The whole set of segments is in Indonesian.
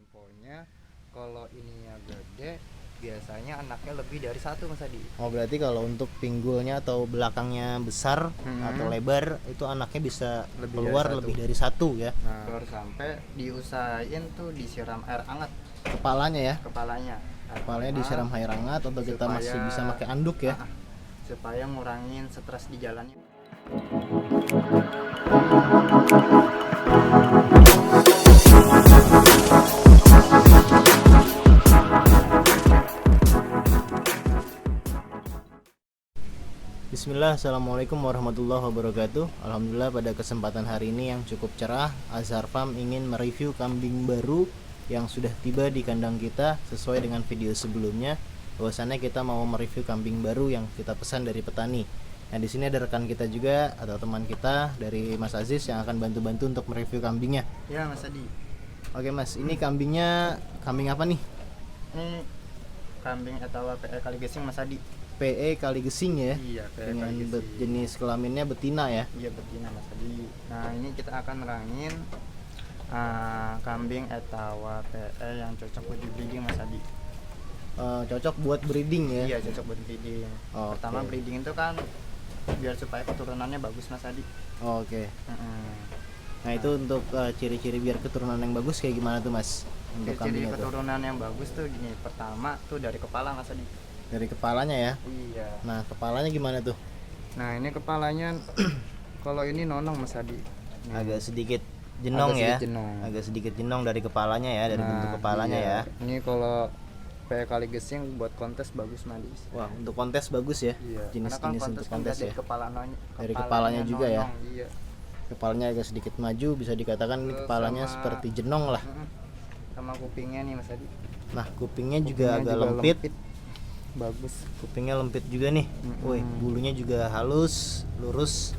infonya kalau ininya gede biasanya anaknya lebih dari satu Mas Adi. Oh, berarti kalau untuk pinggulnya atau belakangnya besar atau lebar itu anaknya bisa Lebih keluar dari satu. lebih dari satu ya. Nah, baru sampai diusahain tuh disiram air hangat Kepalanya ya. kepalanya. Kepalanya disiram air hangat atau kita Supaya- masih bisa pakai anduk ya. supaya ngurangin stres di jalannya. Bismillah, assalamualaikum warahmatullahi wabarakatuh. Alhamdulillah pada kesempatan hari ini yang cukup cerah, Azhar Farm ingin mereview kambing baru yang sudah tiba di kandang kita sesuai dengan video sebelumnya. Bahwasannya kita mau mereview kambing baru yang kita pesan dari petani. Nah, di sini ada rekan kita juga atau teman kita dari Mas Aziz yang akan bantu-bantu untuk mereview kambingnya. Ya Mas Adi, Oke Mas, ini kambingnya kambing apa nih? ini kambing atau PE kali gesing Mas Adi. PE kali gesing ya. Iya, PE Dengan kali gesing. jenis kelaminnya betina ya. Iya betina Mas Adi. Nah ini kita akan nerangin kambing etawa PE yang cocok buat di breeding Mas Adi. Cocok buat breeding ya. Iya cocok buat breeding. Oke. Pertama breeding itu kan biar supaya keturunannya bagus Mas Adi. Oke. Nah, itu untuk ciri-ciri biar keturunan yang bagus kayak gimana tuh Mas? Untuk Ciri kambing itu. keturunan yang bagus tuh gini. Pertama tuh dari kepala Mas Adi. Dari kepalanya ya. Iya. Nah, kepalanya gimana tuh? Nah ini kepalanya kalau ini nonong Mas Adi. Nih. Agak sedikit jenong Agak ya. sedikit jenong. Agak sedikit jenong dari kepalanya ya, dari bentuk kepalanya iya. ya. Ini kalau PE kali gesing buat kontes bagus Madis. Wah, untuk kontes bagus ya. Iya. Jenis-jenis untuk kontes ya. Dari Dari kepalanya juga ya. Iya. Kepalanya agak sedikit maju, bisa dikatakan ini kepalanya Sama- seperti jenong lah. Sama kupingnya nih Mas Adi. Nah, kupingnya juga Kupingnya agak juga lempit. Bagus. Kupingnya lempit juga nih. Wih, bulunya juga halus, lurus.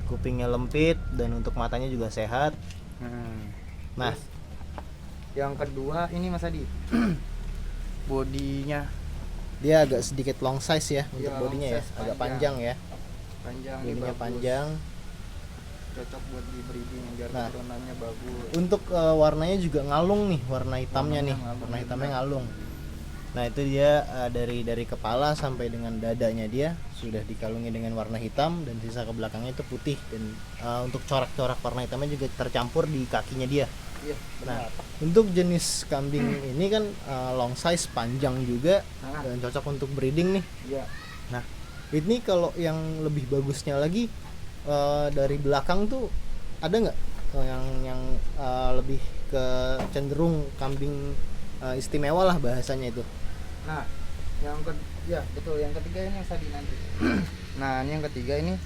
Kupingnya lempit dan untuk matanya juga sehat. Nah, Yang kedua ini Mas Adi. Bodinya dia agak sedikit long size ya untuk Iya, bodinya ya, long size, agak panjang. panjang ya. panjang nih, Bodinya bagus. panjang. Cocok buat di breeding biar Nah. keturunannya bagus. Untuk warnanya juga ngalung nih, warna hitamnya nih. Warnanya ngalung, Warna hitamnya benar. ngalung. Nah, itu dia dari kepala sampai dengan dadanya dia sudah dikalungi dengan warna hitam dan sisa ke belakangnya itu putih dan untuk corak-corak warna hitamnya juga tercampur di kakinya dia. Iya, Nah, benar. untuk jenis kambing ini kan long size, panjang juga Nah. dan cocok untuk breeding nih. Iya. Nah, ini kalau yang lebih bagusnya lagi dari belakang tuh ada nggak yang lebih ke cenderung kambing istimewa lah bahasanya itu. Nah, ya betul. Yang ketiga ini yang tadi nanti. Nah, ini yang ketiga ini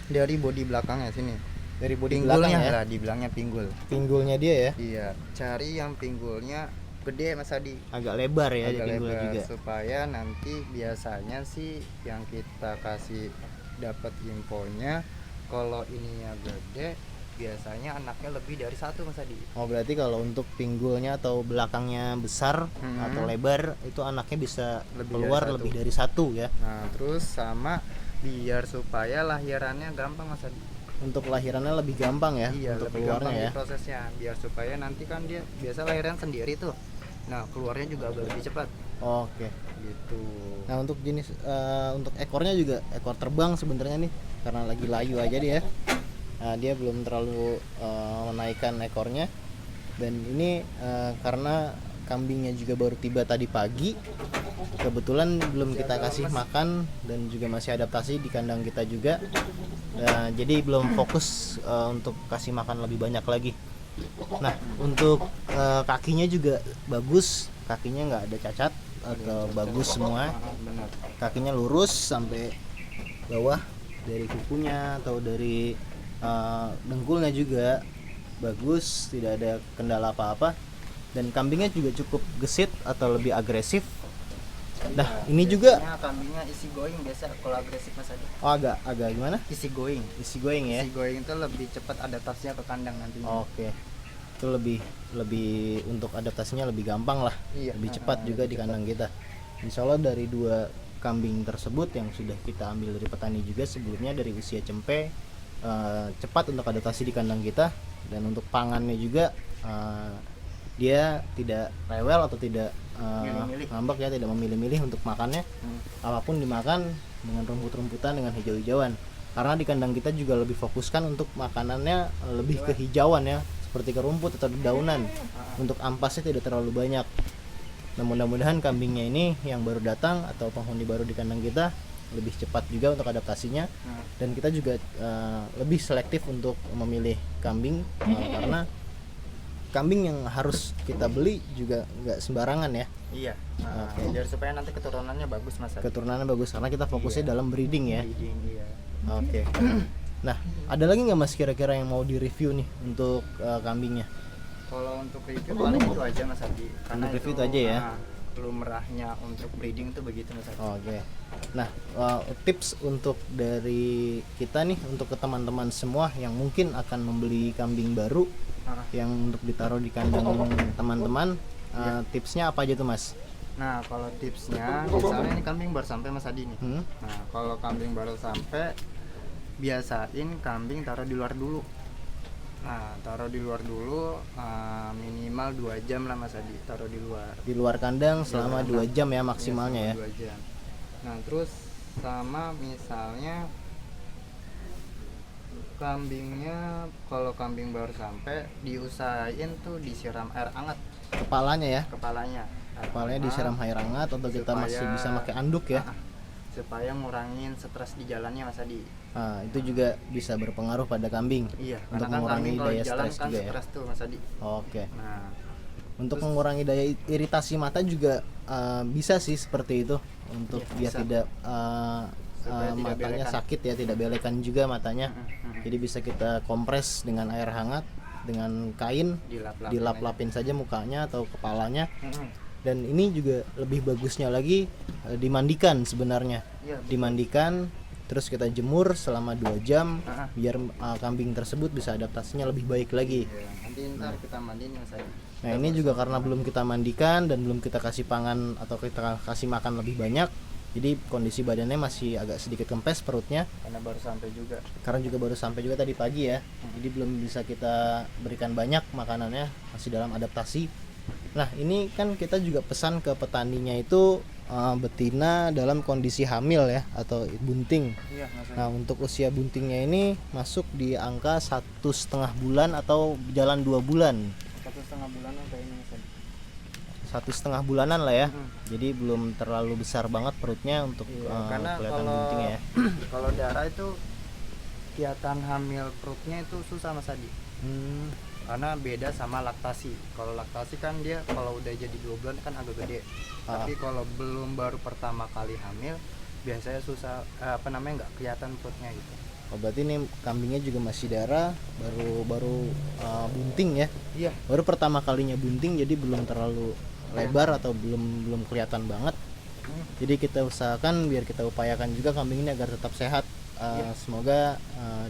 dari bodi belakangnya sini. Dari bodi belakang Pinggulnya ya. lah, dibilangnya pinggul. Pinggulnya dia ya, Iya, cari yang pinggulnya gede Mas Adi. agak lebar ya di Agak pinggulnya lebar, juga. supaya nanti biasanya sih yang kita kasih dapat infonya kalau ininya gede biasanya anaknya lebih dari satu Mas Adi. Oh, berarti kalau untuk pinggulnya atau belakangnya besar atau lebar itu anaknya bisa Lebih keluar dari satu. lebih dari satu ya. Nah, terus sama biar supaya lahirannya gampang Mas Adi. Untuk lahirannya lebih gampang ya, Iya, untuk lebih gampang keluarnya ya. di prosesnya biar supaya nanti kan dia biasa lahiran sendiri tuh. Nah, keluarnya juga agak lebih cepat Oke. gitu. Nah, untuk jenis untuk ekornya juga ekor terbang sebenarnya nih karena lagi layu aja dia. Nah, dia belum terlalu menaikkan ekornya dan ini karena kambingnya juga baru tiba tadi pagi. Kebetulan belum kita kasih makan dan juga masih adaptasi di kandang kita juga. Nah, jadi belum fokus untuk kasih makan lebih banyak lagi. Nah, untuk kakinya juga bagus, kakinya nggak ada cacat atau bagus semua. Benar. Kakinya lurus sampai bawah, dari kukunya atau dari dengkulnya juga bagus, tidak ada kendala apa-apa. Dan kambingnya juga cukup gesit atau lebih agresif. Nah, ini juga kambingnya easy going biasa kalau agresif Mas Adi. agak gimana? Easy going. Easy going ya. Easy going itu lebih cepat adaptasinya ke kandang nantinya. Oke. Itu lebih untuk adaptasinya lebih gampang lah. Iya. Lebih cepat juga lebih di cepat. kandang kita. Insya Allah dari dua kambing tersebut yang sudah kita ambil dari petani juga sebelumnya dari usia cempe cepat untuk adaptasi di kandang kita dan untuk pangannya juga dia tidak rewel atau tidak Milih-milih. ngambek ya, tidak memilih-milih untuk makannya. Apapun dimakan dengan rumput-rumputan, dengan hijau-hijauan. Karena di kandang kita juga lebih fokuskan untuk makanannya lebih ke hijauan ya, seperti ke rumput atau dedaunan. Untuk ampasnya tidak terlalu banyak. Nah, mudah-mudahan kambingnya ini yang baru datang atau penghuni baru di kandang kita lebih cepat juga untuk adaptasinya, dan kita juga lebih selektif untuk memilih kambing, karena kambing yang harus kita beli juga nggak sembarangan ya. Iya. Oke. Biar supaya nanti keturunannya bagus Mas Adi. Keturunannya bagus karena kita fokusnya dalam breeding ya. Breeding, iya. Oke. Nah, ada lagi nggak Mas kira-kira yang mau direview nih untuk kambingnya? Kalau untuk review paling itu aja Mas Adi. Karena Untuk review itu aja ya? Lumrahnya untuk breeding itu begitu Mas Adi. Oke. Nah, tips untuk dari kita nih untuk ke teman-teman semua yang mungkin akan membeli kambing baru yang untuk ditaruh di kandang teman-teman, tipsnya apa aja tuh Mas? Nah, kalau tipsnya, misalnya ini kambing baru sampai Mas Adi nih. Hmm? Nah, kalau kambing baru sampai, biasain kambing taruh di luar dulu. Nah, taruh di luar dulu, minimal 2 jam lah Mas Adi, taruh di luar. Di luar kandang selama kandang. 2 jam ya maksimalnya ya. 2 jam. Nah, terus sama misalnya kambingnya, kalau kambing baru sampai, diusahain tuh disiram air hangat Kepalanya ya. kepalanya. Kepalanya disiram air hangat atau kita masih Supaya- bisa pakai anduk ya. Supaya ngurangin stres di jalannya Mas Adi. Nah, itu juga bisa berpengaruh pada kambing. Iya, Untuk karena kan mengurangi kambing kalau daya di jalan stres kan juga ya. stres tuh Mas Adi. Oke. Nah, Untuk mengurangi daya iritasi mata juga bisa sih seperti itu, untuk Iya, biar bisa. tidak Supaya tidak matanya belekan. sakit ya, tidak belekan juga matanya. mm-mm. Jadi bisa kita kompres dengan air hangat dengan kain, Dilap-lapin dilap-lapin saja mukanya atau kepalanya. aja. Mm-mm. Dan ini juga lebih bagusnya lagi dimandikan sebenarnya. Iya, betul. Dimandikan terus kita jemur selama 2 jam Ah. biar kambing tersebut bisa adaptasinya lebih baik lagi. Iya, nanti ntar kita mandiin Mas Adi. Nah, ini juga karena belum kita mandikan dan belum kita kasih pangan atau kita kasih makan lebih banyak, jadi kondisi badannya masih agak sedikit kempes perutnya, Karena baru sampai juga. karena juga baru sampai juga tadi pagi ya. Jadi belum bisa kita berikan banyak makanannya, masih dalam adaptasi. Nah, ini kan kita juga pesan ke petaninya itu betina dalam kondisi hamil ya, atau bunting. Iya, Mas Adi. Nah, untuk usia buntingnya ini masuk di angka 1,5 bulan atau jalan 2 bulan. 1,5 bulanan kayaknya Mas Adi. 1,5 bulanan lah ya. Hmm. Jadi belum terlalu besar banget perutnya untuk Iya, karena kelihatan kalau buntingnya ya. kalau darah itu kelihatan hamil perutnya itu susah Mas Adi. Hmm, Karena beda sama laktasi. Kalau laktasi kan dia kalau udah jadi 2 bulan kan agak gede. Tapi kalau belum baru pertama kali hamil, biasanya susah nggak kelihatan perutnya gitu. oh, berarti ini kambingnya juga masih darah, baru bunting ya. Iya. Baru pertama kalinya bunting, jadi belum terlalu lebar atau belum kelihatan banget. Jadi kita usahakan, biar kita upayakan juga kambing ini agar tetap sehat. Semoga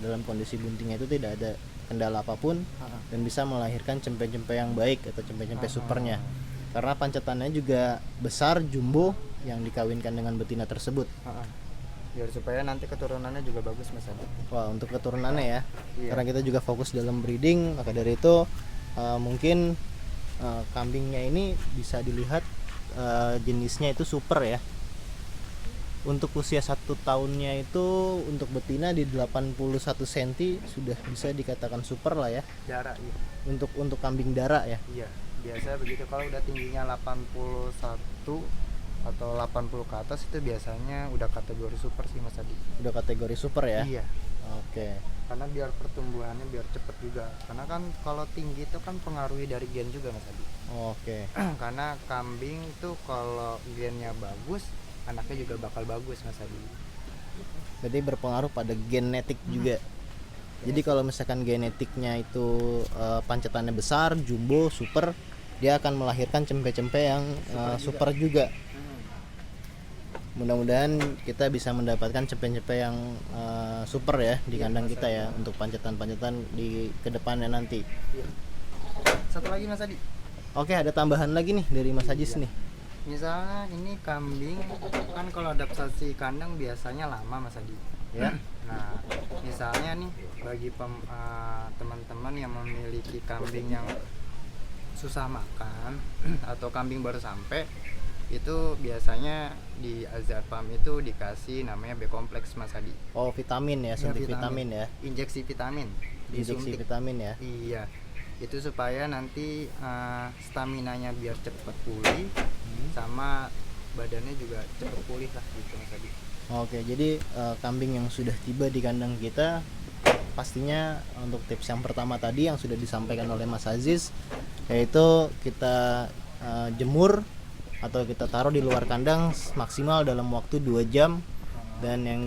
dalam kondisi buntingnya itu tidak ada kendala apapun dan bisa melahirkan cempe-cempe yang baik atau cempe-cempe supernya. Karena pancetannya juga besar, jumbo, yang dikawinkan dengan betina tersebut. Biar supaya nanti keturunannya juga bagus Mas Adi. Wah, untuk keturunannya ya. Iya. Karena kita juga fokus dalam breeding, maka dari itu mungkin kambingnya ini bisa dilihat jenisnya itu super ya. Untuk usia 1 tahunnya itu untuk betina di 81 cm sudah bisa dikatakan super lah ya. Darah iya. Untuk kambing darah ya. Iya, biasa begitu. Kalau udah tingginya 81 atau 80 ke atas itu biasanya udah kategori super sih Mas Adi. Udah kategori super ya. Iya. Oke. Karena biar pertumbuhannya biar cepet juga. Karena kan kalau tinggi itu kan pengaruhi dari gen juga Mas Adi. Oke. Karena kambing itu kalau gennya bagus, anaknya juga bakal bagus Mas Adi. Berarti berpengaruh pada genetik juga. Jadi kalau misalkan genetiknya itu pancetannya besar, jumbo, super, dia akan melahirkan cempe-cempe yang super juga. Mudah-mudahan kita bisa mendapatkan cempe-cempe yang super ya di kandang kita ya, untuk pancetan-pancetan di kedepannya nanti. Iya. Satu lagi Mas Adi. Oke, ada tambahan lagi nih dari Mas Ajis nih. Misalnya ini kambing kan kalau adaptasi kandang biasanya lama Mas Adi. Ya. Nah, misalnya nih bagi teman-teman yang memiliki kambing yang susah makan atau kambing baru sampai, itu biasanya di Azhar Farm itu dikasih namanya B kompleks Mas Adi. Oh, vitamin ya, suntik vitamin ya. Injeksi vitamin, Injeksi disuntik. vitamin ya. Iya, itu supaya nanti staminanya biar cepet pulih, sama badannya juga cepet pulih lah gitu Mas Adi. Oke, jadi kambing yang sudah tiba di kandang kita, pastinya untuk tips yang pertama tadi yang sudah disampaikan oleh Mas Aziz, yaitu kita jemur atau kita taruh di luar kandang maksimal dalam waktu 2 jam. Dan yang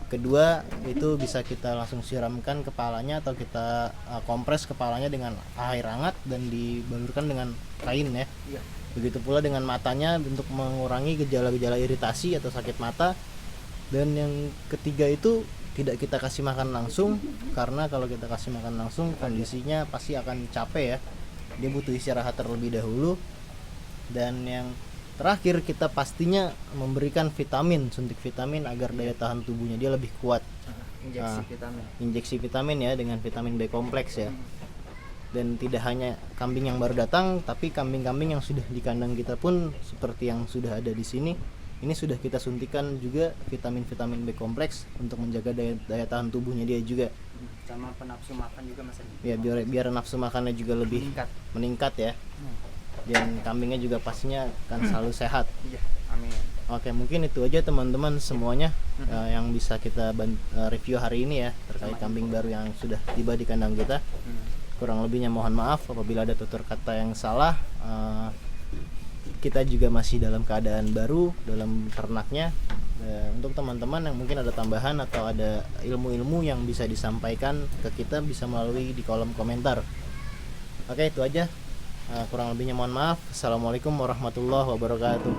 kedua itu bisa kita langsung siramkan kepalanya atau kita kompres kepalanya dengan air hangat dan dibalurkan dengan kain ya. Iya. Begitu pula dengan matanya untuk mengurangi gejala-gejala iritasi atau sakit mata. Dan yang ketiga itu tidak kita kasih makan langsung, karena kalau kita kasih makan langsung kondisinya pasti akan capek ya, dia butuh istirahat terlebih dahulu. Dan yang terakhir, kita pastinya memberikan vitamin, suntik vitamin agar daya tahan tubuhnya dia lebih kuat. Injeksi vitamin ya, dengan vitamin B kompleks ya. Dan tidak hanya kambing yang baru datang, tapi kambing-kambing yang sudah di kandang kita pun seperti yang sudah ada di sini, ini sudah kita suntikan juga vitamin-vitamin B kompleks untuk menjaga daya tahan tubuhnya dia juga. Sama penafsu makan juga Mas Adi. Ya, biar nafsu makannya juga lebih meningkat ya. Dan kambingnya juga pastinya akan selalu sehat. Iya, amin. Oke, mungkin itu aja teman-teman semuanya yang bisa kita review hari ini ya terkait kambing baru yang sudah tiba di kandang kita. Kurang lebihnya mohon maaf apabila ada tutur kata yang salah. Kita juga masih dalam keadaan baru dalam ternaknya. Untuk teman-teman yang mungkin ada tambahan atau ada ilmu-ilmu yang bisa disampaikan ke kita, bisa melalui di kolom komentar. Oke, itu aja. Kurang lebihnya mohon maaf. Assalamualaikum warahmatullahi wabarakatuh.